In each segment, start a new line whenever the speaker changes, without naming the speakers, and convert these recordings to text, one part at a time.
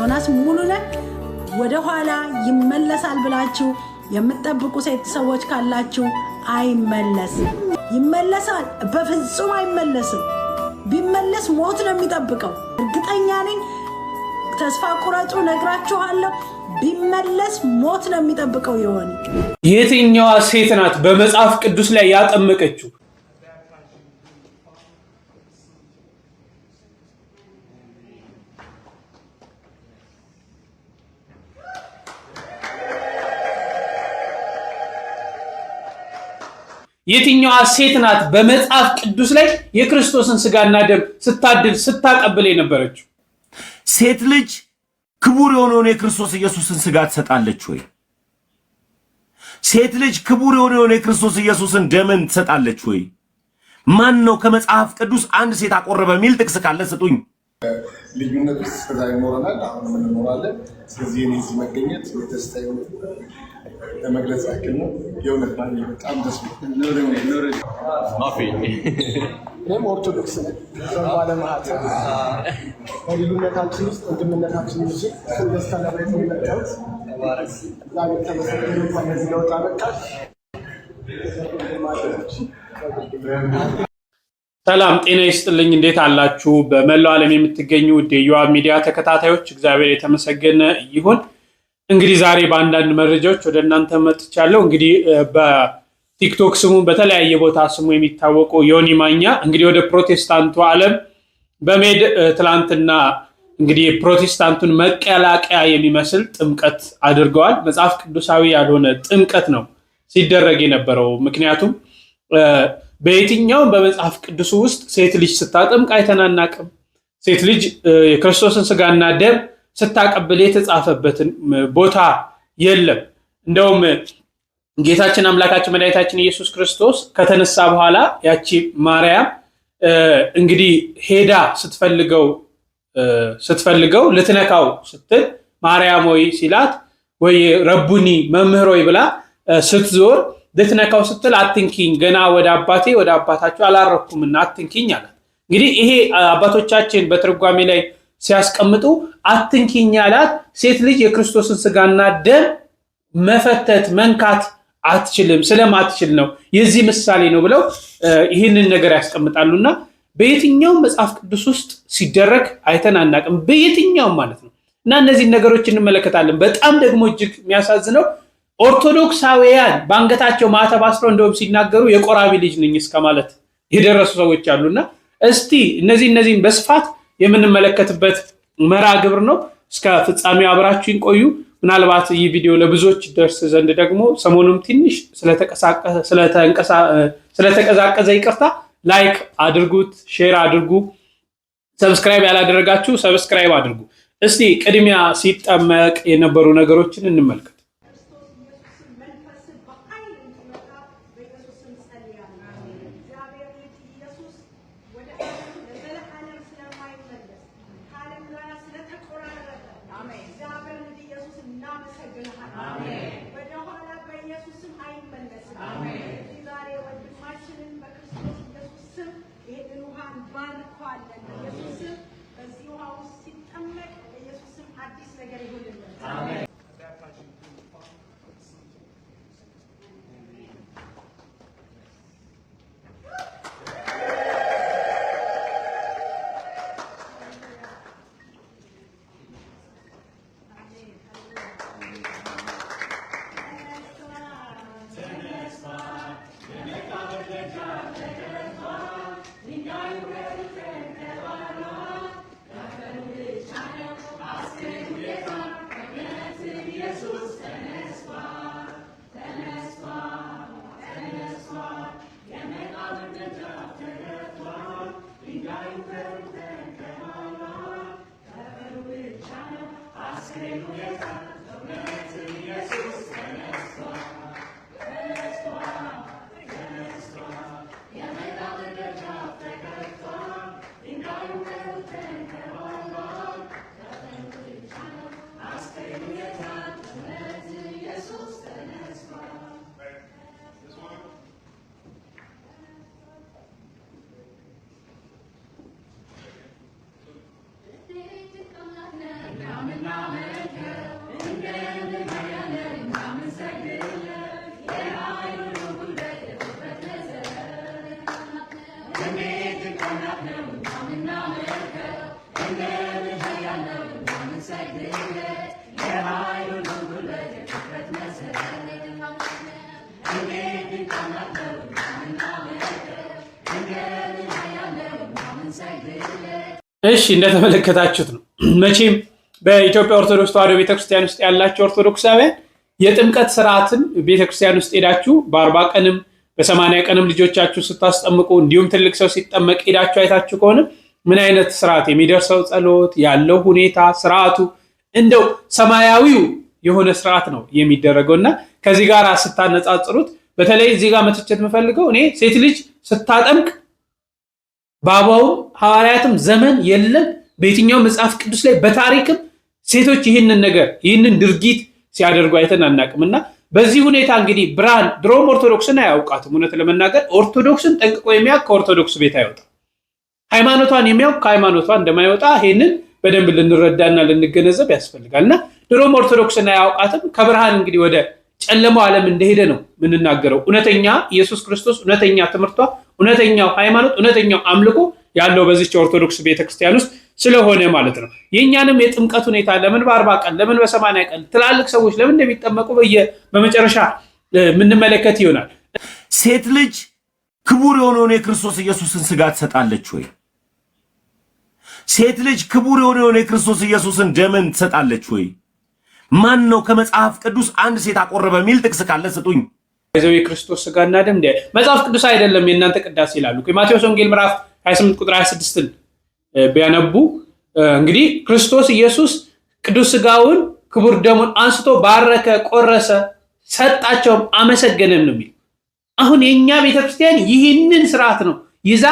ዮናስ ሙሉነህ ወደ ኋላ ይመለሳል ብላችሁ የምትጠብቁ ሴት ሰዎች ካላችሁ አይመለስም። ይመለሳል? በፍጹም አይመለስም። ቢመለስ ሞት ነው የሚጠብቀው። እርግጠኛ ነኝ። ተስፋ ቁረጡ፣ ነግራችኋለሁ። ቢመለስ ሞት ነው የሚጠብቀው። ይሆን
የትኛዋ ሴት ናት በመጽሐፍ ቅዱስ ላይ ያጠመቀችው? የትኛዋ ሴት ናት በመጽሐፍ ቅዱስ ላይ የክርስቶስን ስጋና ደም ስታድል ስታቀብል የነበረችው?
ሴት ልጅ ክቡር የሆነውን የክርስቶስ ኢየሱስን ስጋ ትሰጣለች ወይ? ሴት ልጅ ክቡር የሆነውን የክርስቶስ ኢየሱስን ደምን ትሰጣለች ወይ? ማን ነው ከመጽሐፍ ቅዱስ አንድ ሴት አቆረበ የሚል ጥቅስ ካለ ስጡኝ።
ልዩነት ውስጥ እስከዛ ይኖረናል፣ አሁን እንኖራለን። ስለዚህ እኔ እዚህ መገኘት የተስታዩ ለመግለጽ ያክል ነው። የእውነት ባለ በጣም ደስ ይህም ኦርቶዶክስ ነን ባለማት በልዩነታችን ውስጥ ወንድምነታችን እንጂ ደስታ ለማየት የሚመጣት እግዚአብሔር ተመሰገነ። ከነዚህ ለውጥ አበቃል።
ሰላም ጤና ይስጥልኝ። እንዴት አላችሁ? በመላው ዓለም የምትገኙ የዮአብ ሚዲያ ተከታታዮች እግዚአብሔር የተመሰገነ ይሁን። እንግዲህ ዛሬ በአንዳንድ መረጃዎች ወደ እናንተ መጥቻለሁ። እንግዲህ በቲክቶክ ስሙ በተለያየ ቦታ ስሙ የሚታወቀው ዮኒ ማኛ እንግዲህ ወደ ፕሮቴስታንቱ ዓለም በመሄድ ትላንትና እንግዲህ ፕሮቴስታንቱን መቀላቀያ የሚመስል ጥምቀት አድርገዋል። መጽሐፍ ቅዱሳዊ ያልሆነ ጥምቀት ነው ሲደረግ የነበረው። ምክንያቱም በየትኛውም በመጽሐፍ ቅዱስ ውስጥ ሴት ልጅ ስታጠምቅ አይተናናቅም። ሴት ልጅ የክርስቶስን ስጋና ደም ስታቀብል የተጻፈበትን ቦታ የለም። እንደውም ጌታችን አምላካችን መድኃኒታችን ኢየሱስ ክርስቶስ ከተነሳ በኋላ ያቺ ማርያም እንግዲህ ሄዳ ስትፈልገው ልትነካው ስትል ማርያም ሆይ ሲላት ወይ ረቡኒ መምህር ሆይ ብላ ስትዞር ልትነካው ስትል አትንኪኝ፣ ገና ወደ አባቴ ወደ አባታችሁ አላረኩምና አትንኪኝ አላት። እንግዲህ ይሄ አባቶቻችን በትርጓሜ ላይ ሲያስቀምጡ አትንኪኝ አላት። ሴት ልጅ የክርስቶስን ስጋና ደም መፈተት መንካት አትችልም፣ ስለማትችል ነው፣ የዚህ ምሳሌ ነው ብለው ይህንን ነገር ያስቀምጣሉና በየትኛውም መጽሐፍ ቅዱስ ውስጥ ሲደረግ አይተናናቅም፣ በየትኛውም ማለት ነው። እና እነዚህ ነገሮች እንመለከታለን። በጣም ደግሞ እጅግ የሚያሳዝነው ኦርቶዶክሳውያን በአንገታቸው ማተብ አስረው እንደውም ሲናገሩ የቆራቢ ልጅ ነኝ እስከ ማለት የደረሱ ሰዎች አሉና እስቲ እነዚህን በስፋት የምንመለከትበት መርሃ ግብር ነው። እስከ ፍጻሜው አብራችሁን ቆዩ። ምናልባት ይህ ቪዲዮ ለብዙዎች ደርስ ዘንድ ደግሞ ሰሞኑም ትንሽ ስለተቀዛቀዘ ይቅርታ፣ ላይክ አድርጉት፣ ሼር አድርጉ፣ ሰብስክራይብ ያላደረጋችሁ ሰብስክራይብ አድርጉ። እስቲ ቅድሚያ ሲጠመቅ የነበሩ ነገሮችን እንመልከት። እሺ እንደተመለከታችሁት ነው መቼም በኢትዮጵያ ኦርቶዶክስ ተዋሕዶ ቤተክርስቲያን ውስጥ ያላችሁ ኦርቶዶክሳውያን የጥምቀት ስርዓትን ቤተክርስቲያን ውስጥ ሄዳችሁ በ40 ቀንም በ80 ቀንም ልጆቻችሁ ስታስጠምቁ እንዲሁም ትልቅ ሰው ሲጠመቅ ሄዳችሁ አይታችሁ ከሆነ ምን አይነት ስርዓት የሚደርሰው ጸሎት ያለው ሁኔታ ስርዓቱ እንደው ሰማያዊው የሆነ ስርዓት ነው የሚደረገውና ከዚህ ጋር ስታነጻጽሩት በተለይ እዚህ ጋር መተቸት የምፈልገው እኔ ሴት ልጅ ስታጠምቅ ባባው ሐዋርያትም ዘመን የለም በየትኛው መጽሐፍ ቅዱስ ላይ በታሪክም ሴቶች ይህንን ነገር ይህንን ድርጊት ሲያደርጉ አይተን አናቅምና በዚህ ሁኔታ እንግዲህ ብርሃን ድሮም ኦርቶዶክስን አያውቃትም እውነት ለመናገር ኦርቶዶክስን ጠንቅቆ የሚያውቅ ከኦርቶዶክስ ቤት አይወጣ ሃይማኖቷን የሚያውቅ ከሃይማኖቷ እንደማይወጣ ይሄንን በደንብ ልንረዳና ልንገነዘብ ያስፈልጋልና ድሮም ኦርቶዶክስን አያውቃትም ከብርሃን እንግዲህ ወደ ጨለማው ዓለም እንደሄደ ነው ምንናገረው እውነተኛ ኢየሱስ ክርስቶስ እውነተኛ ትምህርቷ እውነተኛው ሃይማኖት እውነተኛው አምልኮ ያለው በዚህ ኦርቶዶክስ ቤተክርስቲያን ውስጥ ስለሆነ ማለት ነው የኛንም የጥምቀት ሁኔታ ለምን በ40 ቀን ለምን በ80 ቀን ትላልቅ ሰዎች ለምን እንደሚጠመቁ በመጨረሻ ምንመለከት ይሆናል
ሴት ልጅ ክቡር የሆነውን የክርስቶስ ኢየሱስን ስጋ ትሰጣለች ወይ ሴት ልጅ ክቡር የሆነውን የክርስቶስ ኢየሱስን ደምን ትሰጣለች ወይ ማን ነው ከመጽሐፍ ቅዱስ አንድ ሴት አቆረበ ሚል ጥቅስ ካለ ስጡኝ
ይዘው የክርስቶስ ስጋና ደም መጽሐፍ ቅዱስ አይደለም የእናንተ ቅዳሴ ይላሉ ማቴዎስ ወንጌል ምዕራፍ 28 ቁጥር 26 ቢያነቡ እንግዲህ ክርስቶስ ኢየሱስ ቅዱስ ስጋውን ክቡር ደሙን አንስቶ ባረከ ቆረሰ ሰጣቸው አመሰገነም ነው የሚል አሁን የኛ ቤተክርስቲያን ይህንን ስርዓት ነው ይዛ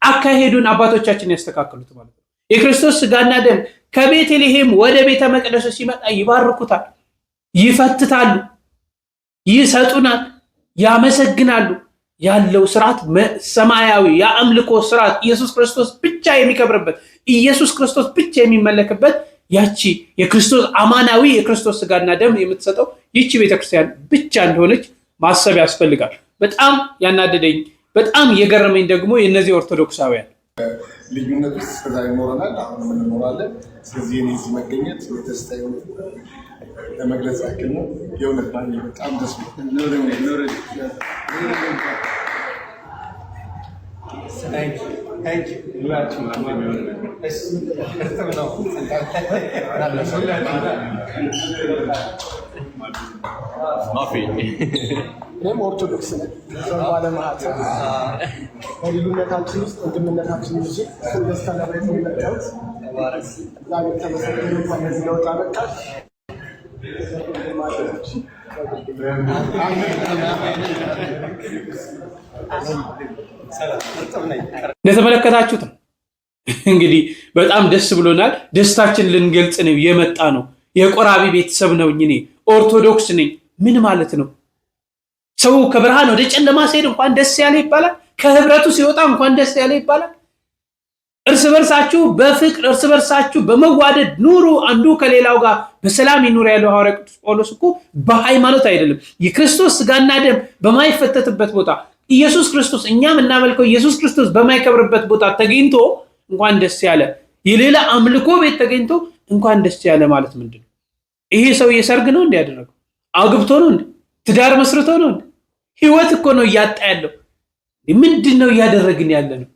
አካሄዱን አባቶቻችን ያስተካክሉት ማለት ነው የክርስቶስ ስጋና ደም ከቤተልሔም ወደ ቤተ መቅደስ ሲመጣ ይባርኩታል ይፈትታሉ ይሰጡናል ያመሰግናሉ ያለው ስርዓት ሰማያዊ የአምልኮ ስርዓት ኢየሱስ ክርስቶስ ብቻ የሚከብርበት ኢየሱስ ክርስቶስ ብቻ የሚመለክበት ያቺ የክርስቶስ አማናዊ የክርስቶስ ስጋና ደም የምትሰጠው ይቺ ቤተክርስቲያን ብቻ እንደሆነች ማሰብ ያስፈልጋል በጣም ያናደደኝ በጣም የገረመኝ ደግሞ የነዚህ ኦርቶዶክሳውያን
ልዩነት ውስጥ እስከዛ ይኖረናል አሁን ምን እንኖራለን ስለዚህ እኔ እዚህ መገኘት የተስታይ ለመግለጽ ያክል ነው የእውነት ባኝ በጣም ደስ ብሎኛል Thank you.
እኔም ኦርቶዶክስ ነኝ ባለማህተብ በልዩነታችን ውስጥ ወንድምነታችን እንጂ ደስታ ለማየት የመጣሁት እግዚአብሔር ተመሰገነ እንኳን ለዚህ ለውጥ አበቃሽ
እንደተመለከታችሁት እንግዲህ በጣም ደስ ብሎናል ደስታችን ልንገልጽ ነው የመጣ ነው የቆራቢ ቤተሰብ ነው እኔ ኦርቶዶክስ ነኝ ምን ማለት ነው ሰው ከብርሃን ወደ ጨለማ ሲሄድ እንኳን ደስ ያለ ይባላል ከህብረቱ ሲወጣ እንኳን ደስ ያለ ይባላል እርስ በርሳችሁ በፍቅር እርስ በርሳችሁ በመዋደድ ኑሩ አንዱ ከሌላው ጋር በሰላም ይኑር ያለው ሐዋርያ ቅዱስ ጳውሎስ እኮ በሃይማኖት አይደለም የክርስቶስ ስጋና ደም በማይፈተትበት ቦታ ኢየሱስ ክርስቶስ እኛም እናመልከው ኢየሱስ ክርስቶስ በማይከብርበት ቦታ ተገኝቶ እንኳን ደስ ያለ የሌላ አምልኮ ቤት ተገኝቶ እንኳን ደስ ያለ ማለት ምንድነው ይሄ ሰው የሰርግ ነው እንዲያደርገው አግብቶ ነው እንዴ ትዳር መስርቶ ነው እንዴ ህይወት እኮ ነው ያጣ ያለው ምንድነው ያደረግን ያለነው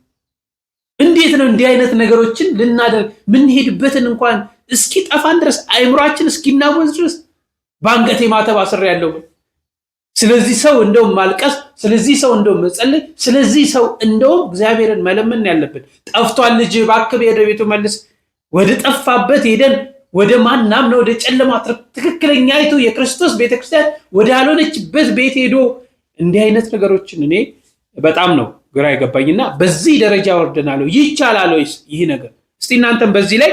እንዴት ነው እንዲህ አይነት ነገሮችን ልናደርግ ምን ሄድበትን እንኳን እስኪ ጠፋን ድረስ አይምሯችን እስኪናወዝ ድረስ ባንገቴ ማተብ አስር ያለው ስለዚህ ሰው እንደው ማልቀስ ስለዚህ ሰው እንደው መጸለይ ስለዚህ ሰው እንደው እግዚአብሔርን መለመን ያለበት ጠፍቷል ልጅ ባከበ ወደ ቤቱ መልስ ወደ ጠፋበት ሄደን ወደ ማናም ነው ወደ ጨለማ ትክክለኛይቱ የክርስቶስ ቤተክርስቲያን ወደ ያልሆነችበት ቤት ሄዶ እንዲህ አይነት ነገሮችን እኔ በጣም ነው ግራ ይገባኝና በዚህ ደረጃ ወርደናል ይቻላል ወይስ ይሄ ነገር እስቲ እናንተም በዚህ ላይ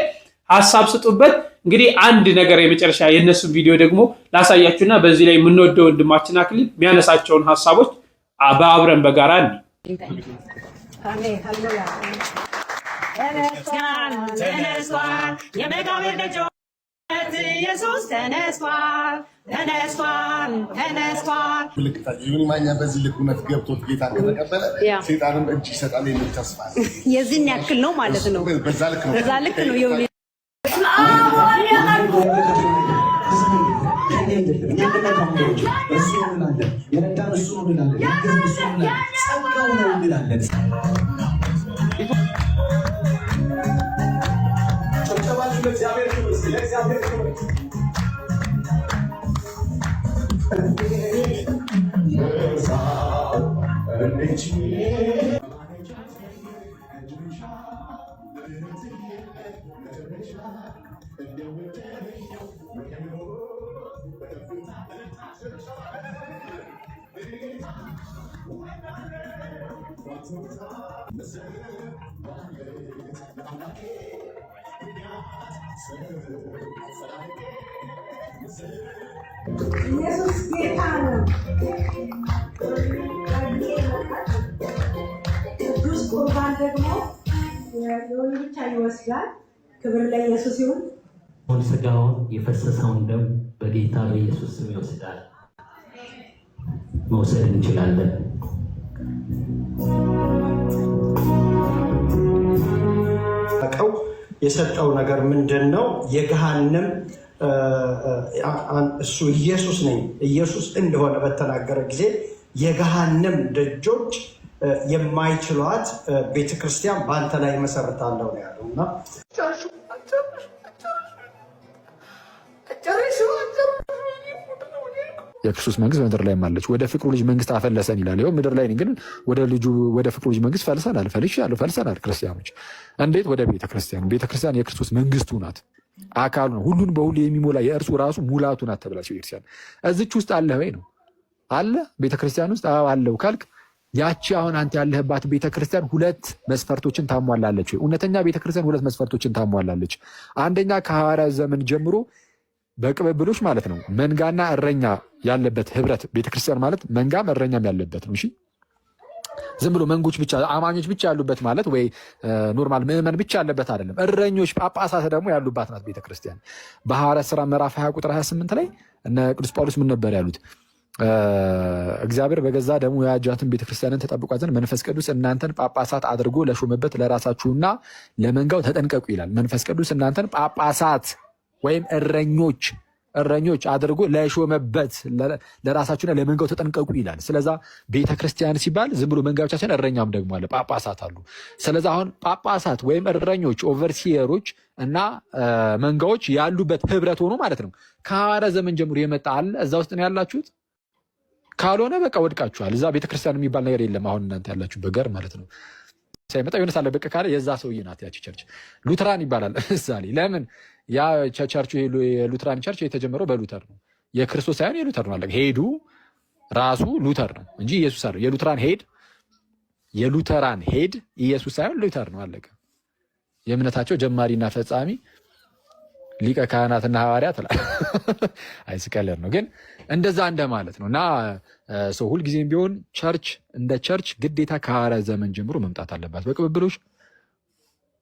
ሐሳብ ስጡበት እንግዲህ አንድ ነገር የመጨረሻ የነሱ ቪዲዮ ደግሞ ላሳያችሁና በዚህ ላይ የምንወደው ወንድማችን አክሊል የሚያነሳቸውን ሐሳቦች አብረን በጋራ እንይ
አሜን ሃሌሉያ ተነስቷል የመቃብር ደጆች ኢየሱስ ተነስቷል ተነስቷል ተነስቷል።
ይሁን ማኛ በዚህ ልክ እውነት ገብቶት ጌታ ከተቀበለ ሰይጣንም እጅ ይሰጣል የሚል ተስፋ አለ።
የዚህን ያክል ነው ማለት ነው።
በዛ ልክ ነው
ይሁን
ኢየሱስ ጌታ ነው። ቅዱስ ቁርባን ደግሞ የሎሌ ብቻ ይወስዳል። ክብር ለኢየሱስ ይሁን።
ስጋውን የፈሰሰውን ደም በጌታ በኢየሱስ ስም ይወስዳል። መውሰድ እንችላለን።
የሰጠው ነገር ምንድን ነው? የገሃነም እሱ ኢየሱስ ነኝ ኢየሱስ እንደሆነ በተናገረ ጊዜ የገሃነም ደጆች የማይችሏት ቤተክርስቲያን በአንተ ላይ መሰረታለሁ ነው ያለው እና
የክርስቶስ መንግስት በምድር ላይ አለች። ወደ ፍቅሩ ልጅ መንግስት አፈለሰን ይላል። ይኸው ምድር ላይ ግን ወደ ፍቅሩ ልጅ መንግስት ፈልሰናል። ክርስቲያኖች እንዴት? ወደ ቤተክርስቲያን። ቤተክርስቲያን የክርስቶስ መንግስቱ ናት፣ አካሉ ነው። ሁሉን በሁሉ የሚሞላ የእርሱ ራሱ ሙላቱ ናት ተብላለች ቤተክርስቲያን። እዚች ውስጥ አለ ወይ ነው? አለ ቤተክርስቲያን ውስጥ አለው ካልክ ያቺ አሁን አንተ ያለህባት ቤተክርስቲያን ሁለት መስፈርቶችን ታሟላለች። እውነተኛ ቤተክርስቲያን ሁለት መስፈርቶችን ታሟላለች። አንደኛ ከሐዋርያት ዘመን ጀምሮ በቅብብሎች ማለት ነው መንጋና እረኛ ያለበት ህብረት። ቤተክርስቲያን ማለት መንጋም እረኛም ያለበት ነው። እሺ ዝም ብሎ መንጎች ብቻ አማኞች ብቻ ያሉበት ማለት ወይ ኖርማል ምዕመን ብቻ ያለበት አይደለም። እረኞች ጳጳሳት ደግሞ ያሉባት ናት ቤተክርስቲያን። በሐዋርያት ሥራ ምዕራፍ 20 ቁጥር 28 ላይ እነ ቅዱስ ጳውሎስ ምን ነበር ያሉት? እግዚአብሔር በገዛ ደሙ የዋጃትን ቤተክርስቲያንን ተጠብቋት ዘንድ መንፈስ ቅዱስ እናንተን ጳጳሳት አድርጎ ለሾመበት ለራሳችሁና ለመንጋው ተጠንቀቁ ይላል። መንፈስ ቅዱስ እናንተን ጳጳሳት ወይም እረኞች አድርጎ ለሾመበት ለራሳችሁና ለመንጋው ተጠንቀቁ ይላል። ስለዛ ቤተክርስቲያን ሲባል ዝም ብሎ መንጋ ብቻ ሳይሆን እረኛም ደግሞ አለ፣ ጳጳሳት አሉ። ስለዛ አሁን ጳጳሳት ወይም እረኞች ኦቨርሲየሮች እና መንጋዎች ያሉበት ህብረት ሆኖ ማለት ነው ከሐዋርያት ዘመን ጀምሮ የመጣ አለ። እዛ ውስጥ ነው ያላችሁት። ካልሆነ በቃ ወድቃችኋል። እዛ ቤተክርስቲያን የሚባል ነገር የለም። አሁን እናንተ ያላችሁ በገር ማለት ነው ሳይመጣ የሆነ ሳለ በቃ ካለ የዛ ሰውዬ ናት ያቺ ቸርች። ሉትራን ይባላል ምሳሌ። ለምን ያ ቸርቹ የሉትራን ቸርች የተጀመረው በሉተር ነው። የክርስቶስ ሳይሆን የሉተር ነው። አለቀ። ሄዱ ራሱ ሉተር ነው እንጂ ኢየሱስ አይደለም። የሉተራን ሄድ ኢየሱስ ሳይሆን ሉተር ነው። አለቀ። የእምነታቸው ጀማሪና ፈጻሚ ሊቀ ካህናትና ሐዋርያት አይስቀለር ነው፣ ግን እንደዛ እንደማለት ነው። እና ሰው ሁልጊዜም ቢሆን ቸርች እንደ ቸርች ግዴታ ከሐዋርያት ዘመን ጀምሮ መምጣት አለባት በቅብብሎች።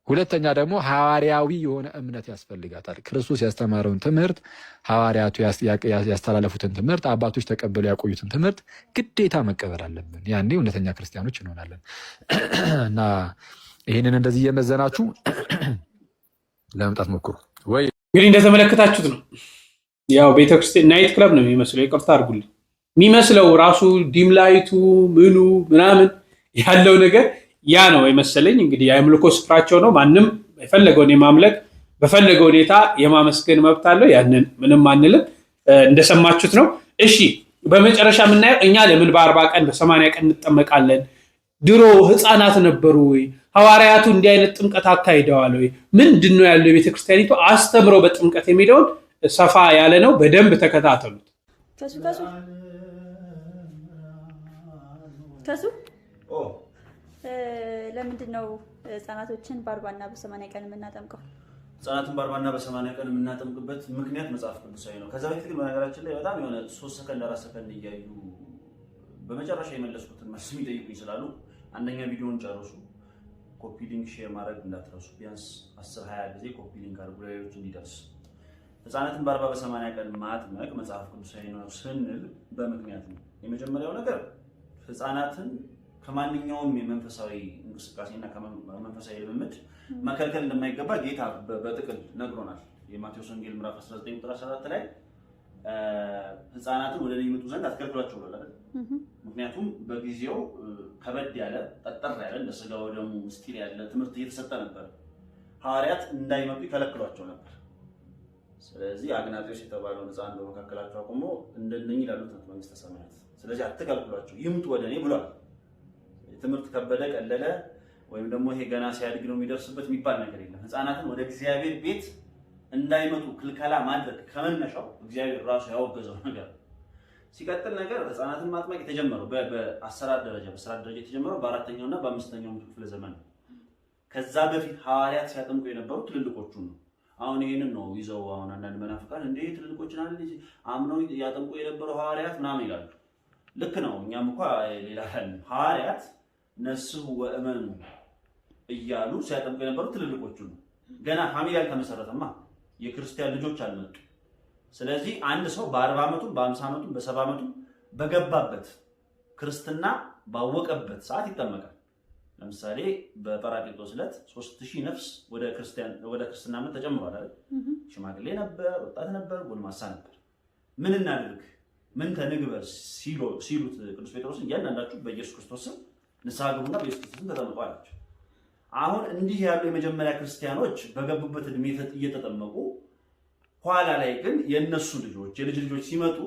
ሁለተኛ ደግሞ ሐዋርያዊ የሆነ እምነት ያስፈልጋታል። ክርስቶስ ያስተማረውን ትምህርት፣ ሐዋርያቱ ያስተላለፉትን ትምህርት፣ አባቶች ተቀበሉ ያቆዩትን ትምህርት ግዴታ መቀበል አለብን። ያኔ እውነተኛ ክርስቲያኖች እንሆናለን። እና ይህንን እንደዚህ እየመዘናችሁ ለመምጣት ሞክሩ። ወይ
እንግዲህ እንደተመለከታችሁት ነው። ያው ቤተክርስቲያን ናይት ክለብ ነው የሚመስለው። ይቅርታ አድርጉልኝ፣ የሚመስለው ራሱ ዲምላይቱ ምኑ ምናምን ያለው ነገር ያ ነው የመሰለኝ። እንግዲህ የአምልኮ ስፍራቸው ነው። ማንም የፈለገውን የማምለክ በፈለገው ሁኔታ የማመስገን መብት አለው። ያንን ምንም አንልም። እንደሰማችሁት ነው። እሺ በመጨረሻ የምናየው እኛ ለምን በ40 ቀን በ80 ቀን እንጠመቃለን? ድሮ ህፃናት ነበሩ ወይ? ሐዋርያቱ እንዲህ አይነት ጥምቀት አካሂደዋል ወይ? ምንድን ነው ያለው የቤተክርስቲያኒቱ አስተምረው በጥምቀት የሚለውን ሰፋ ያለ ነው። በደንብ ተከታተሉት።
ከሱ ለምንድን ነው ህፃናቶችን በ40 እና በ80 ቀን የምናጠምቀው?
ህፃናትን በ40 እና በ80 ቀን የምናጠምቅበት ምክንያት መጽሐፍ ቅዱሳዊ ነው። ከዛ በፊት ግን በነገራችን ላይ በጣም የሆነ 3 ሰከንድ 4 ሰከንድ እያዩ በመጨረሻ የመለስኩትን መልስ የሚጠይቁኝ ስላሉ አንደኛ ቪዲዮውን ጨርሱ፣ ኮፒ ሊንክ ሼር ማድረግ እንዳትረሱ። ቢያንስ 10-20 ጊዜ ኮፒ ሊንክ አድርጉ ለሌሎች እንዲደርስ። ሕፃናትን በ40 በ80 ቀን ማጥመቅ መጽሐፍ ቅዱሳዊ ነው ስንል በምክንያት ነው። የመጀመሪያው ነገር ሕፃናትን ከማንኛውም የመንፈሳዊ እንቅስቃሴና ከመንፈሳዊ ልምምድ መከልከል እንደማይገባ ጌታ በጥቅል ነግሮናል። የማቴዎስ ወንጌል ምዕራፍ 19 ቁጥር 14 ላይ ሕፃናትን ወደ እኔ ይመጡ ዘንድ አትከልክሏቸው ብሏል አይደል? ምክንያቱም በጊዜው ከበድ ያለ ጠጠር ያለ ለስጋው ደሙ ምስጢር ያለ ትምህርት እየተሰጠ ነበር። ሐዋርያት እንዳይመጡ ይከለክሏቸው ነበር። ስለዚህ አግናጤዎስ የተባለውን ሕፃን በመካከላቸው አቁሞ እንደነኝ ላሉት ነው መንግስተ ሰማያት። ስለዚህ አትከልክሏቸው ይምጡ ወደ እኔ ብሏል። ትምህርት ከበደ ቀለለ ወይም ደግሞ ይሄ ገና ሲያድግ ነው የሚደርስበት የሚባል ነገር የለም። ሕፃናትን ወደ እግዚአብሔር ቤት እንዳይመጡ ክልከላ ማድረግ ከመነሻው እግዚአብሔር ራሱ ያወገዘው ነገር። ሲቀጥል ነገር ሕፃናትን ማጥመቅ የተጀመረው በአሰራር ደረጃ በስርዓት ደረጃ የተጀመረው በ4ኛውና በ5ኛው ክፍለ ዘመን ነው። ከዛ በፊት ሐዋርያት ሲያጠምቁ የነበሩ ትልልቆቹ ነው። አሁን ይሄንን ነው ይዘው አሁን አንዳንድ መናፍቃን እንዴ ትልልቆችን አለ አምነው ያጠምቁ የነበሩ ሐዋርያት ምናምን ይላሉ። ልክ ነው። እኛም እንኳን ሌላ ሐዋርያት ነስሑ ወእመኑ እያሉ ሲያጠምቁ የነበሩ ትልልቆቹ ነው። ገና ፋሚሊ አልተመሰረተማ፣ የክርስቲያን ልጆች አልመጡ። ስለዚህ አንድ ሰው በ40 ዓመቱም በ50 ዓመቱም በ70 ዓመቱም በገባበት ክርስትና ባወቀበት ሰዓት ይጠመቃል። ለምሳሌ በጰራቅሊጦስ ዕለት 3000 ነፍስ ወደ ክርስትና እምነት ተጨምሯል አይደል? ሽማግሌ ነበር፣ ወጣት ነበር፣ ጎልማሳ ነበር። ምን እናድርግ ምን ተንግበር ሲሉት ቅዱስ ጴጥሮስን እያንዳንዳችሁ በኢየሱስ ክርስቶስ ስም ንስሐ ግቡና በኢየሱስ ክርስቶስ ስም ተጠመቁ አላቸው። አሁን እንዲህ ያሉ የመጀመሪያ ክርስቲያኖች በገቡበት እድሜ እየተጠመቁ ኋላ ላይ ግን የነሱ ልጆች የልጅ ልጆች ሲመጡ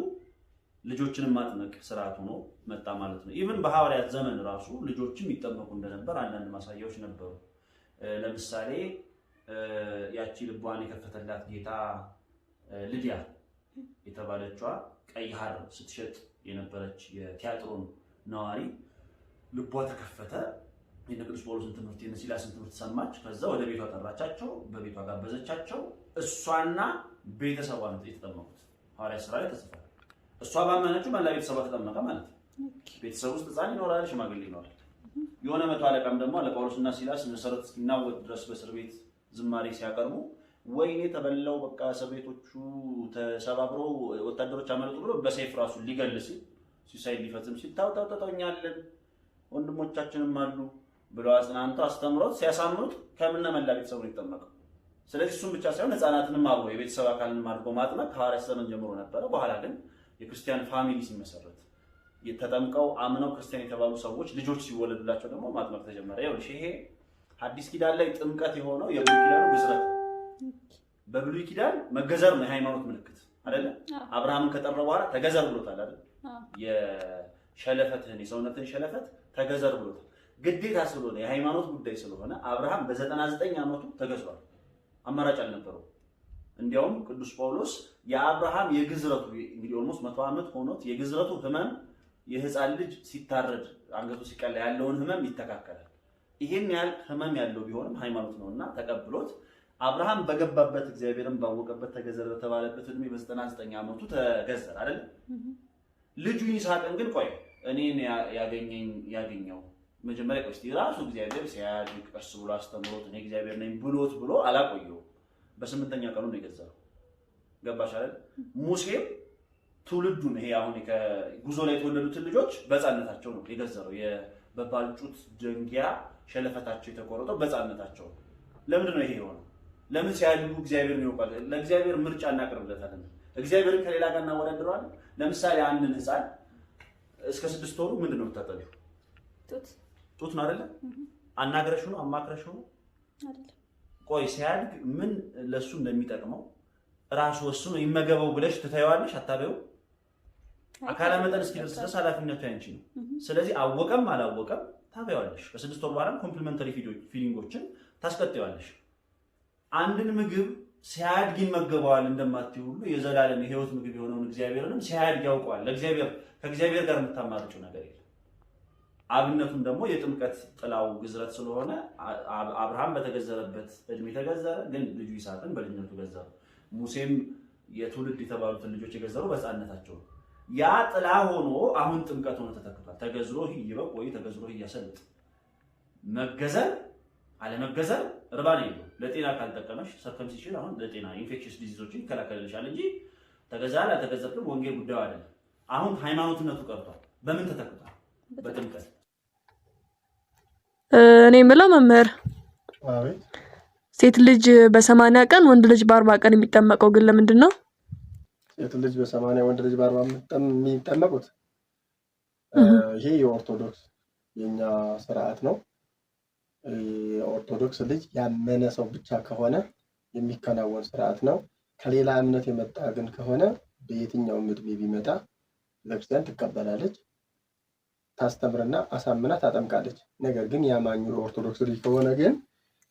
ልጆችንም ማጥመቅ ስርዓት ሆኖ መጣ ማለት ነው። ኢቭን በሐዋርያት ዘመን ራሱ ልጆችም ይጠመቁ እንደነበር አንዳንድ ማሳያዎች ነበሩ። ለምሳሌ ያቺ ልቧን የከፈተላት ጌታ ልዲያ የተባለችዋ ቀይ ሐር ስትሸጥ የነበረች የቲያጥሮን ነዋሪ ልቧ ተከፈተ። የነ ቅዱስ ጳውሎስን ትምህርት የነ ሲላስን ትምህርት ሰማች። ከዛ ወደ ቤቷ ጠራቻቸው፣ በቤቷ ጋበዘቻቸው። እሷና ቤተሰቧ ነው የተጠመቁት። ሐዋርያት ሥራ ላይ ተጽፏል። እሷ ባመነችው መላ ቤተሰቧ ተጠመቀ ማለት ነው። ቤተሰብ ውስጥ ሕፃን ይኖራል፣ ሽማግሌ ይኖራል። የሆነ መቶ አለቃም ደግሞ ለጳውሎስና ሲላስ መሰረት እስኪናወጥ ድረስ በእስር ቤት ዝማሬ ሲያቀርቡ ወይኔ ተበላው በቃ እስር ቤቶቹ ተሰባብረው ወታደሮች አመለጡ ብሎ በሰይፍ ራሱ ሊገል ሲሳይ ሊፈጽም ሲል ታውጣውጣኛለን ወንድሞቻችንም አሉ ብለው አጽናንተው አስተምሮት ሲያሳምኑት ከምና መላ ቤተሰቡ ይጠመቀው። ስለዚህ እሱም ብቻ ሳይሆን ሕፃናትንም አብሮ የቤተሰብ አካልን አድርጎ ማጥመቅ ከሐዋርያት ዘመን ጀምሮ ነበረ። በኋላ ግን የክርስቲያን ፋሚሊ ሲመሰረት የተጠምቀው አምነው ክርስቲያን የተባሉ ሰዎች ልጆች ሲወለዱላቸው ደግሞ ማጥመቅ ተጀመረ። ይኸውልሽ ይሄ አዲስ ኪዳን ላይ ጥምቀት የሆነው የብሉይ ኪዳኑ ግዝረት። በብሉይ ኪዳን መገዘር ነው የሃይማኖት ምልክት አይደለ? አብርሃምን ከጠራ በኋላ ተገዘር ብሎታል አይደል? የሸለፈትህን የሰውነትን ሸለፈት ተገዘር ብሎታል። ግዴታ ስለሆነ የሃይማኖት ጉዳይ ስለሆነ አብርሃም በ99 ዓመቱ ተገዝሯል። አማራጭ አልነበረው። እንዲያውም ቅዱስ ጳውሎስ የአብርሃም የግዝረቱ እንግዲህ ኦልሞስት 100 ዓመት ሆኖት የግዝረቱ ህመም የህፃን ልጅ ሲታረድ አንገቱ ሲቀላ ያለውን ህመም ይተካከላል። ይሄን ያህል ህመም ያለው ቢሆንም ሃይማኖት ነውና ተቀብሎት አብርሃም በገባበት እግዚአብሔርን ባወቀበት ተገዘረ በተባለበት እድሜ በ99 ዓመቱ ተገዘረ አይደል? ልጁ ይስሐቅን ግን ቆይ እኔን ያገኘው መጀመሪያ ቆስቲ ራሱ እግዚአብሔር ሲያድግ ቀስ ብሎ አስተምሮት እኔ እግዚአብሔር ነኝ ብሎት ብሎ አላቆየው። በ8ኛ ቀኑ ነው የገዛው። ገባሽ አይደል? ሙሴም ትውልዱን ይሄ አሁን ከጉዞ ላይ የተወለዱትን ልጆች በሕፃንነታቸው ነው የገዘረው። በባልጩት ደንጊያ ሸለፈታቸው የተቆረጠው በሕፃንነታቸው። ለምንድን ነው ይሄ የሆነው? ለምን ሲያድጉ እግዚአብሔርን ይወቃል። ለእግዚአብሔር ምርጫ እናቀርብለታለን። እግዚአብሔርን ከሌላ ጋር እናወዳድረዋለን። ለምሳሌ አንድን ሕፃን እስከ 6 ወሩ ምንድነው የምታጠቢው? ጡት ነው አይደለ? አናግረሽ ነው አማክረሽ ነው አይደለ? ቆይ ሲያድግ ምን ለሱ እንደሚጠቅመው ራሱ ወስኖ ይመገበው ብለሽ ትታየዋለሽ? አታበዩ? አካለ መጠን እስኪደርስ ድረስ ኃላፊነቱ ያንቺ ነው። ስለዚህ አወቀም አላወቀም ታበያለሽ። ከ6 ወር በኋላ ኮምፕሊመንተሪ ፊሊንጎችን ታስቀጥያለሽ። አንድን ምግብ ሲያድግ ይመገበዋል እንደማትይ ሁሉ የዘላለም የህይወት ምግብ የሆነውን እግዚአብሔርንም ሲያድግ ያውቀዋል። ከእግዚአብሔር ጋር የምታማርጪው ነገር የለም። አብነቱም ደግሞ የጥምቀት ጥላው ግዝረት ስለሆነ አብርሃም በተገዘረበት እድሜ ተገዘረ፣ ግን ልጁ ይስሐቅን በልጅነቱ ገዘረ። ሙሴም የትውልድ የተባሉትን ልጆች የገዘሩ በሕፃንነታቸው ነው። ያ ጥላ ሆኖ አሁን ጥምቀት ሆኖ ተተክቷል። ተገዝሮ ይበቅ ወይ ተገዝሮ ያሰልጥ። መገዘር አለመገዘር እርባና ነው። ለጤና ካልጠቀመሽ ሰርከምሲሽን አሁን ለጤና ኢንፌክሽስ ዲዚዞችን ይከላከልልሻል እንጂ ተገዛላ ተገዘብም ወንጌል ጉዳዩ አይደለም። አሁን ሃይማኖትነቱ ቀርቷል። በምን ተተክቷል? በጥምቀት።
እኔ የምለው መምህር ሴት ልጅ በ80 ቀን ወንድ ልጅ በ40 ቀን የሚጠመቀው ግን ለምንድን ነው?
ሴት ልጅ በ80 ወንድ ልጅ በ40 የሚጠመቁት ይሄ የኦርቶዶክስ የኛ ስርዓት ነው። የኦርቶዶክስ ልጅ ያመነ ሰው ብቻ ከሆነ የሚከናወን ስርዓት ነው። ከሌላ እምነት የመጣ ግን ከሆነ በየትኛውም እድሜ ቢመጣ ቤተክርስቲያን ትቀበላለች፣ ታስተምርና አሳምና ታጠምቃለች። ነገር ግን ያማኙ ኦርቶዶክስ ልጅ ከሆነ ግን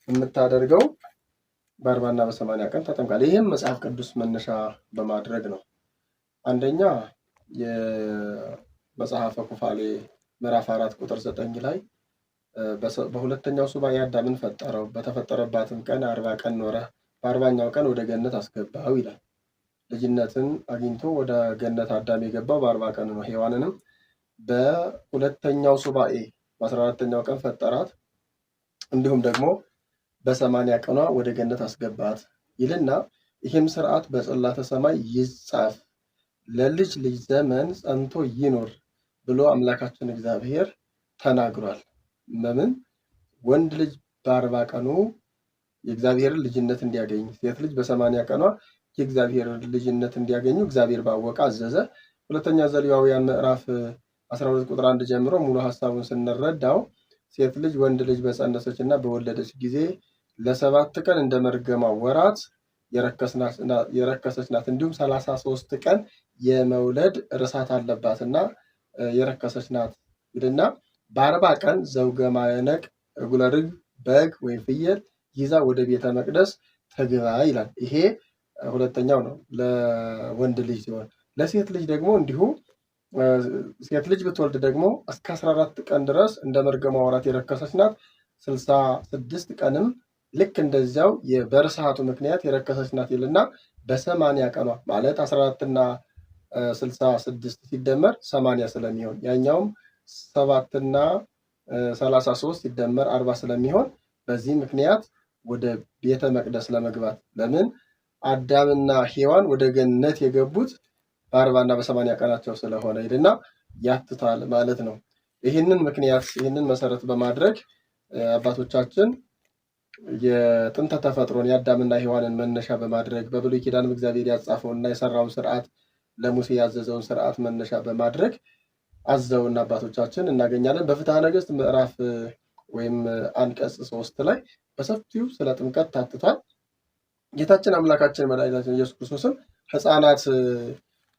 የምታደርገው በ40 እና በ80 ቀን ታጠምቃለች። ይህም መጽሐፍ ቅዱስ መነሻ በማድረግ ነው። አንደኛ የመጽሐፈ ኩፋሌ ምዕራፍ 4 ቁጥር 9 ላይ በሁለተኛው ሱባዔ አዳምን ፈጠረው፣ በተፈጠረባትም ቀን 40 ቀን ኖረ፣ በ40ኛው ቀን ወደ ገነት አስገባው ይላል። ልጅነትን አግኝቶ ወደ ገነት አዳም የገባው በ40 ቀን ነው። ሔዋንንም በሁለተኛው ሱባዔ በ14ኛው ቀን ፈጠራት፣ እንዲሁም ደግሞ በ80 ቀኗ ወደ ገነት አስገባት ይልና ይህም ስርዓት በጽላተ ሰማይ ይጻፍ ለልጅ ልጅ ዘመን ጸንቶ ይኖር ብሎ አምላካችን እግዚአብሔር ተናግሯል። በምን ወንድ ልጅ በ40 ቀኑ የእግዚአብሔርን ልጅነት እንዲያገኝ፣ ሴት ልጅ በ80 ቀኗ የእግዚአብሔርን ልጅነት እንዲያገኙ እግዚአብሔር ባወቀ አዘዘ። ሁለተኛ ዘሌዋውያን ምዕራፍ 12 ቁጥር 1 ጀምሮ ሙሉ ሐሳቡን ስንረዳው ሴት ልጅ ወንድ ልጅ በጸነሰች እና በወለደች ጊዜ ለ7 ቀን እንደ መርገማ ወራት የረከሰች ናት። እንዲሁም 33 ቀን የመውለድ ርሳት አለባትና የረከሰች ናት ይልና በ40 ቀን ዘውገ ማዕነቅ እጉለ ርግብ በግ ወይም ፍየል ይዛ ወደ ቤተ መቅደስ ተግባ ይላል። ይሄ ሁለተኛው ነው ለወንድ ልጅ ሲሆን፣ ለሴት ልጅ ደግሞ እንዲሁ ሴት ልጅ ብትወልድ ደግሞ እስከ 14 ቀን ድረስ እንደ መርገማ ወራት የረከሰች ናት። 66 ቀንም ልክ እንደዚያው በርሳቱ ምክንያት የረከሰች ናት ይልና በ80 ቀኗ ማለት 14 እና 66 ሲደመር 80 ስለሚሆን ያኛውም 7 እና 33 ሲደመር 40 ስለሚሆን በዚህ ምክንያት ወደ ቤተ መቅደስ ለመግባት ለምን አዳምና ሔዋን ወደ ገነት የገቡት በ40 እና በ80 ቀናቸው ስለሆነ ይልና ያትታል ማለት ነው። ይህንን ምክንያት ይህንን መሰረት በማድረግ አባቶቻችን የጥንተ ተፈጥሮን የአዳምና ሔዋንን መነሻ በማድረግ በብሉይ ኪዳንም እግዚአብሔር ያጻፈውንና የሰራውን ስርዓት ለሙሴ ያዘዘውን ስርዓት መነሻ በማድረግ አዘውና አባቶቻችን እናገኛለን። በፍትሐ ነገሥት ምዕራፍ ወይም አንቀጽ 3 ላይ በሰፊው ስለ ጥምቀት ታትቷል። ጌታችን አምላካችን መድኃኒታችን ኢየሱስ ክርስቶስም ሕፃናት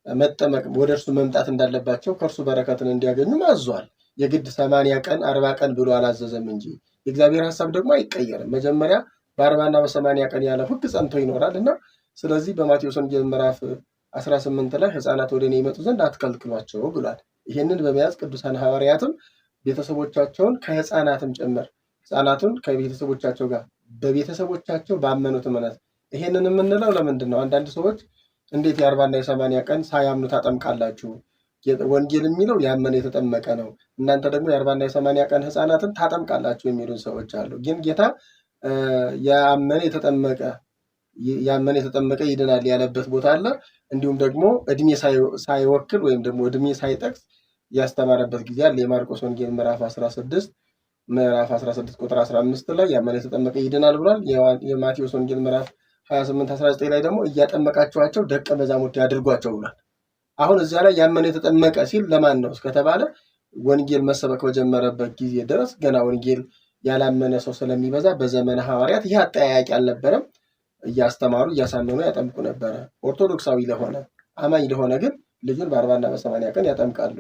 መጠመቅ ወደ እርሱ መምጣት እንዳለባቸው ከእርሱ በረከትን እንዲያገኙ አዟል። የግድ 80 ቀን 40 ቀን ብሎ አላዘዘም እንጂ የእግዚአብሔር ሐሳብ ደግሞ አይቀየርም። መጀመሪያ በ40 እና በ80 ቀን ያለ ሕግ ጸንቶ ይኖራል እና ስለዚህ በማቴዎስ ወንጌል ምዕራፍ 18 ላይ ሕፃናት ወደ እኔ ይመጡ ዘንድ አትከልክሏቸው ብሏል። ይህንን በመያዝ ቅዱሳን ሐዋርያትም ቤተሰቦቻቸውን ከሕፃናትም ጭምር ሕፃናቱን ከቤተሰቦቻቸው ጋር በቤተሰቦቻቸው ባመኑት እምነት ይሄንን የምንለው ለምንድን ነው? አንዳንድ ሰዎች እንዴት የ40 እና የ80 ቀን ሳያምኑ ታጠምቃላችሁ? ወንጌል የሚለው ያመነ የተጠመቀ ነው፣ እናንተ ደግሞ የ40 እና የ80 ቀን ሕፃናትን ታጠምቃላችሁ የሚሉን ሰዎች አሉ። ግን ጌታ ያመነ የተጠመቀ ይድናል ያለበት ቦታ አለ። እንዲሁም ደግሞ እድሜ ሳይወክል ወይም ደግሞ እድሜ ሳይጠቅስ ያስተማረበት ጊዜ አለ። የማርቆስ ወንጌል ምዕራፍ 16 ቁጥር 15 ላይ ያመነ የተጠመቀ ይድናል ብሏል። የማቴዎስ ወንጌል ምዕራፍ 28-19 ላይ ደግሞ እያጠመቃችኋቸው ደቀ መዛሙርት ያድርጓቸው ብሏል። አሁን እዚያ ላይ ያመነ የተጠመቀ ሲል ለማን ነው እስከተባለ ወንጌል መሰበክ በጀመረበት ጊዜ ድረስ ገና ወንጌል ያላመነ ሰው ስለሚበዛ በዘመነ ሐዋርያት ይህ አጠያያቂ አልነበረም። እያስተማሩ እያሳመኑ ያጠምቁ ነበረ። ኦርቶዶክሳዊ ለሆነ አማኝ ለሆነ ግን ልጁን በ40 እና በ80 ቀን ያጠምቃሉ።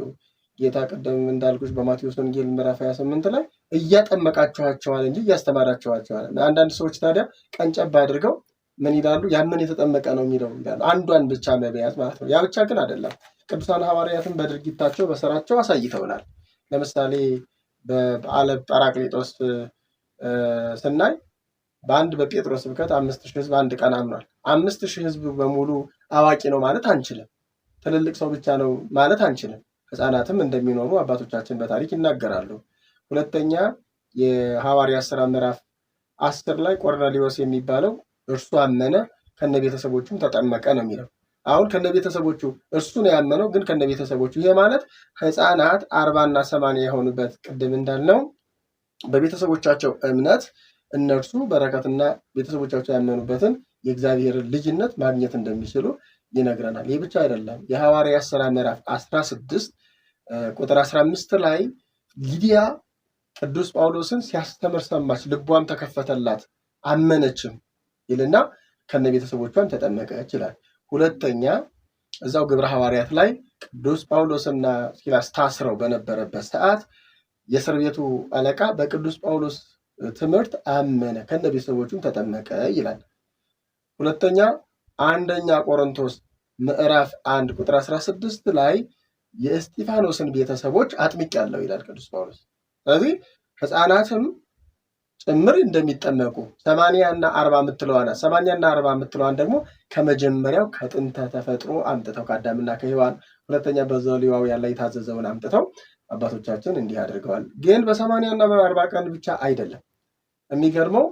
ጌታ ቀደም እንዳልኩሽ በማቴዎስ ወንጌል ምዕራፍ 28 ላይ እያጠመቃችኋቸዋል እንጂ እያስተማራችኋቸዋል። አንዳንድ ሰዎች ታዲያ ቀንጨባ አድርገው ምን ይላሉ? ያመነ የተጠመቀ ነው የሚለው ይላሉ። አንዷን ብቻ መበያዝ ማለት ነው። ያ ብቻ ግን አይደለም። ቅዱሳን ሐዋርያትን በድርጊታቸው በስራቸው አሳይተውናል። ለምሳሌ በበዓለ ጰራቅሊጦስ ስናይ በአንድ በጴጥሮስ ስብከት 5000 ሕዝብ አንድ ቀን አምኗል። 5000 ሕዝብ በሙሉ አዋቂ ነው ማለት አንችልም። ትልልቅ ሰው ብቻ ነው ማለት አንችልም። ሕፃናትም እንደሚኖሩ አባቶቻችን በታሪክ ይናገራሉ። ሁለተኛ የሐዋርያት ሥራ ምዕራፍ 10 ላይ ቆርኔሌዎስ የሚባለው እርሱ አመነ ከነቤተሰቦቹም ተጠመቀ ነው የሚለው። አሁን ከነቤተሰቦቹ እርሱ ነው ያመነው፣ ግን ከነቤተሰቦቹ። ይሄ ማለት ሕፃናት 40 እና 80 የሆኑበት ቅድም እንዳልነው በቤተሰቦቻቸው እምነት እነርሱ በረከትና ቤተሰቦቻቸው ያመኑበትን የእግዚአብሔርን ልጅነት ማግኘት እንደሚችሉ ይነግረናል። ይህ ብቻ አይደለም። የሐዋርያት ሥራ ምዕራፍ 16 ቁጥር 15 ላይ ሊዲያ ቅዱስ ጳውሎስን ሲያስተምር ሰማች፣ ልቧም ተከፈተላት፣ አመነችም ይልና ከነቤተሰቦቿም ተጠመቀች ይላል። ሁለተኛ እዛው ግብረ ሐዋርያት ላይ ቅዱስ ጳውሎስና ሲላስ ታስረው በነበረበት ሰዓት የእስር ቤቱ አለቃ በቅዱስ ጳውሎስ ትምህርት አመነ ከነቤተሰቦቹም ተጠመቀ ይላል። ሁለተኛ አንደኛ ቆሮንቶስ ምዕራፍ 1 ቁጥር 16 ላይ የእስጢፋኖስን ቤተሰቦች አጥምቄአለሁ ይላል ቅዱስ ጳውሎስ። ስለዚህ ሕፃናትም ጭምር እንደሚጠመቁ 80 እና 40 የምትለዋና 80 እና 40 የምትለዋን ደግሞ ከመጀመሪያው ከጥንተ ተፈጥሮ አምጥተው ከአዳምና ከሔዋን ሁለተኛ በዘሌዋውያን ላይ የታዘዘውን አምጥተው አባቶቻችን እንዲህ አድርገዋል። ግን በ80 እና በ40 ቀን ብቻ አይደለም። የሚገርመው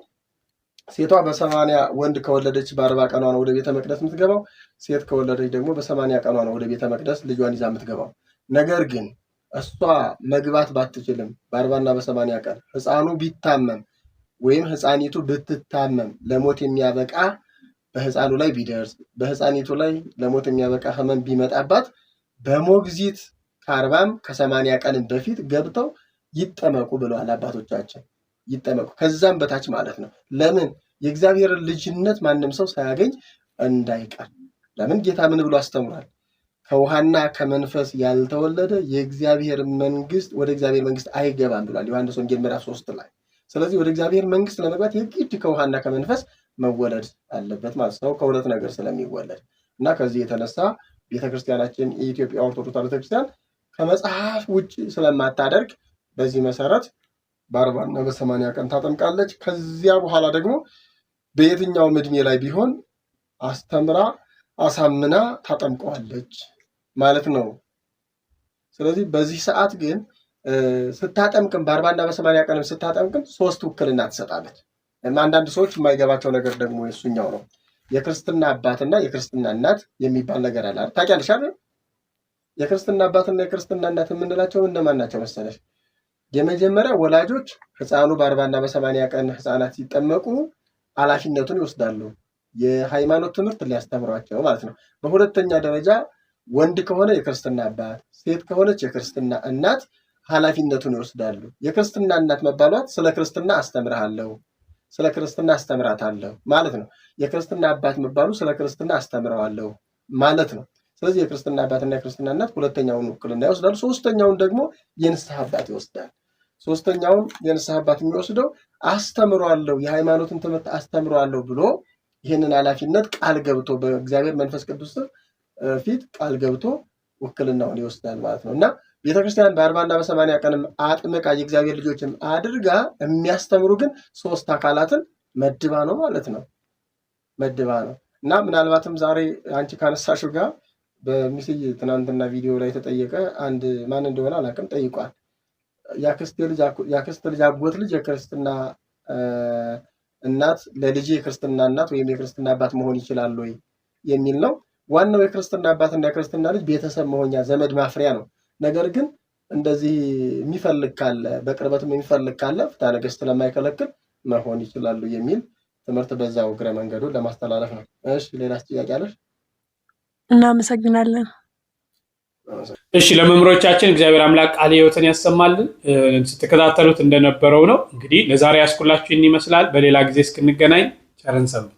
ሴቷ በ80 ወንድ ከወለደች በ40 ቀኗ ነው ወደ ቤተ መቅደስ የምትገባው። ሴት ከወለደች ደግሞ በ80 ቀኗ ነው ወደ ቤተ መቅደስ ልጇን ይዛ የምትገባው። ነገር ግን እሷ መግባት ባትችልም በ40 እና በ80 ቀን ሕፃኑ ቢታመም ወይም ሕፃኒቱ ብትታመም ለሞት የሚያበቃ በሕፃኑ ላይ ቢደርስ በሕፃኒቱ ላይ ለሞት የሚያበቃ ሕመም ቢመጣባት በሞግዚት ከ40 ከ80 ቀን በፊት ገብተው ይጠመቁ ብለዋል አባቶቻችን። ይጠመቁ ከዛም በታች ማለት ነው። ለምን? የእግዚአብሔርን ልጅነት ማንም ሰው ሳያገኝ እንዳይቀር። ለምን? ጌታ ምን ብሎ አስተምሯል? ከውሃና ከመንፈስ ያልተወለደ የእግዚአብሔር መንግስት ወደ እግዚአብሔር መንግስት አይገባም ብሏል ዮሐንስ ወንጌል ምዕራፍ 3 ላይ። ስለዚህ ወደ እግዚአብሔር መንግስት ለመግባት የግድ ከውሃና ከመንፈስ መወለድ አለበት ማለት ነው፣ ከሁለት ነገር ስለሚወለድ እና ከዚህ የተነሳ ቤተክርስቲያናችን የኢትዮጵያ ኦርቶዶክስ ቤተክርስቲያን ከመጽሐፍ ውጭ ስለማታደርግ በዚህ መሰረት በ40 እና በ80 ቀን ታጠምቃለች። ከዚያ በኋላ ደግሞ በየትኛውም ዕድሜ ላይ ቢሆን አስተምራ አሳምና ታጠምቀዋለች ማለት ነው። ስለዚህ በዚህ ሰዓት ግን ስታጠምቅም በ40 እና በ80 ቀንም ስታጠምቅም 3 ውክልና ትሰጣለች። አንዳንድ ሰዎች የማይገባቸው ነገር ደግሞ የሱኛው ነው። የክርስትና አባትና የክርስትና እናት የሚባል ነገር አለ። ታውቂያለሽ አይደል? የክርስትና አባትና የክርስትና እናት የምንላቸው እነማን ናቸው መሰለሽ? የመጀመሪያ ወላጆች ሕፃኑ በ40 እና በ80 ቀን ሕፃናት ሲጠመቁ ኃላፊነቱን ይወስዳሉ። የሃይማኖት ትምህርት ሊያስተምሯቸው ማለት ነው። በሁለተኛ ደረጃ ወንድ ከሆነ የክርስትና አባት፣ ሴት ከሆነች የክርስትና እናት ኃላፊነቱን ይወስዳሉ። የክርስትና እናት መባሏት ስለ ክርስትና አስተምርሃለሁ፣ ስለ ክርስትና አስተምራታለሁ ማለት ነው። የክርስትና አባት መባሉ ስለ ክርስትና አስተምረዋለሁ ማለት ነው። ስለዚህ የክርስትና አባትና የክርስትና እናት ሁለተኛውን ውክልና ይወስዳሉ። ሶስተኛውን ደግሞ የንስሐ አባት ይወስዳል። ሶስተኛውን የንስሐ አባት የሚወስደው አስተምሯለሁ፣ የሃይማኖትን ትምህርት አስተምሯለሁ ብሎ ይህንን ኃላፊነት ቃል ገብቶ በእግዚአብሔር መንፈስ ቅዱስ ፊት ቃል ገብቶ ውክልናውን ይወስዳል ማለት ነው እና ቤተክርስቲያን በ40 እና በ80 ቀንም አጥምቃ የእግዚአብሔር ልጆችም አድርጋ የሚያስተምሩ ግን 3 አካላትን መድባ ነው ማለት ነው። መድባ ነው እና ምናልባትም ዛሬ አንቺ ካነሳሽው ጋር በሚስይ ትናንትና ቪዲዮ ላይ የተጠየቀ አንድ ማን እንደሆነ አላውቅም ጠይቋል። ያክስት ልጅ አጎት ልጅ የክርስትና እናት ለልጅ የክርስትና እናት ወይም የክርስትና አባት መሆን ይችላል ወይ የሚል ነው። ዋናው የክርስትና አባትና የክርስትና ልጅ ቤተሰብ መሆኛ ዘመድ ማፍሪያ ነው። ነገር ግን እንደዚህ የሚፈልግ ካለ በቅርበትም የሚፈልግ ካለ ፍትሐ ነገሥት ስለማይከለክል መሆን ይችላሉ የሚል ትምህርት በዛው እግረ መንገዱን ለማስተላለፍ ነው። እሺ ሌላ ጥያቄ አለሽ?
እናመሰግናለን።
እሺ ለመምህሮቻችን እግዚአብሔር አምላክ ቃለ ሕይወትን ያሰማልን። ስትከታተሉት እንደነበረው ነው። እንግዲህ ለዛሬ ያስኩላችሁ ይመስላል። በሌላ ጊዜ እስክንገናኝ ቸርን ሰንብቱ።